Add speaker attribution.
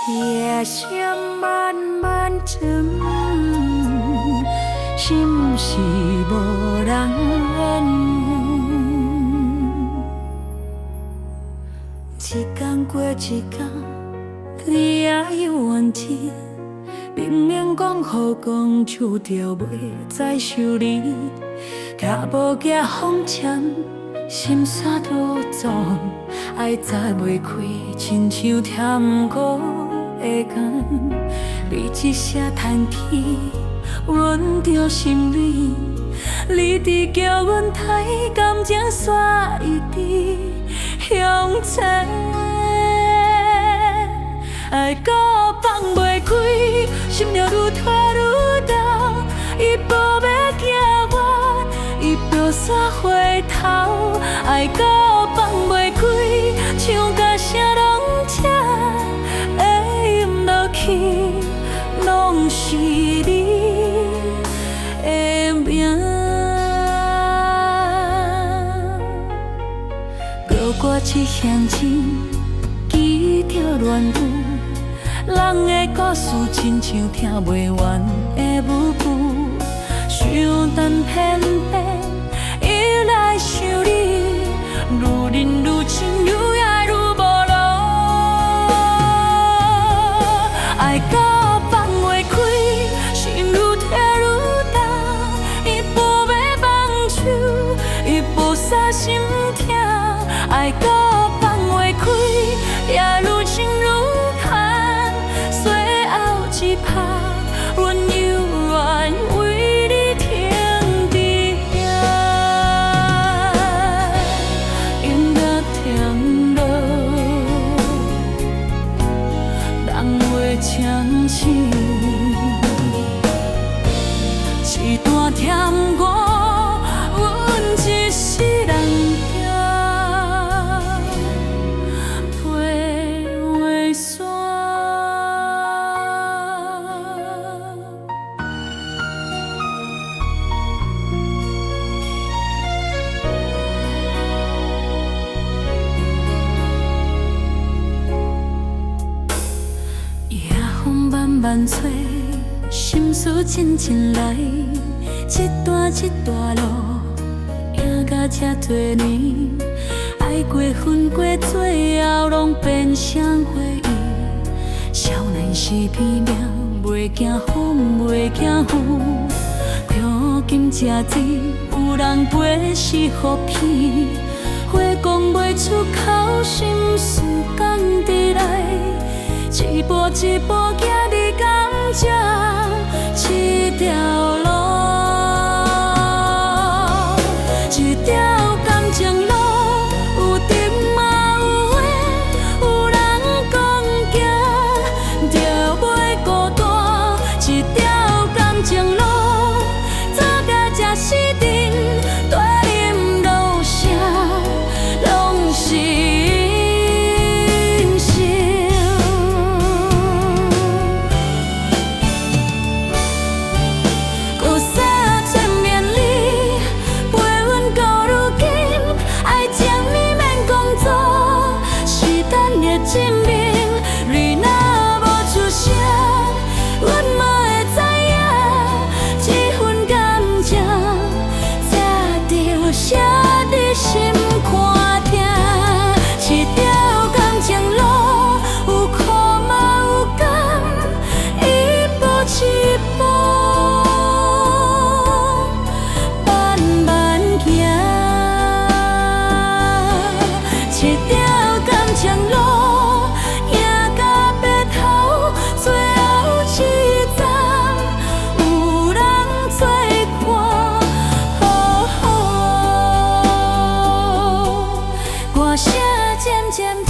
Speaker 1: 夜深漫漫沉，心事无人缘。一天过一天，你也有怨天，明明讲好讲手着袂再收你，脚步行风尘，心山路纵，爱再袂开，亲像舔过的甘。你一声叹气，阮着心里，你伫叫阮太感情煞一直向前。爱搁放袂开，心着愈拖愈重，伊无要惊我，伊飘煞回头。爱搁放袂开，唱甲声拢赤，会咽落去，拢是你的名。过我一乡亲，记着乱舞。人的故事亲像听袂完的舞步，想等偏偏伊来想你，愈忍愈深，愈爱愈无路。爱到放袂开，心愈痛愈重，伊无要放手，伊无煞心痛。爱到放袂开，也愈深愈一拍，阮犹原为你停伫遐，音乐停落，人话呛醒，一段甜我，阮一世人行，陪话山。万吹，心事真真来，一段一段路，行到这多年，爱过分过，最后拢变成回忆。少年时拼命，袂惊风，袂惊雨，如今这时，有人陪是雨片，话讲袂出口，心事讲伫来。一步一步行伫感情这条路，这条感情路有甜嘛有咸，有人讲行就袂孤单。这条感情路走到这时阵，大饮落声拢是。渐渐。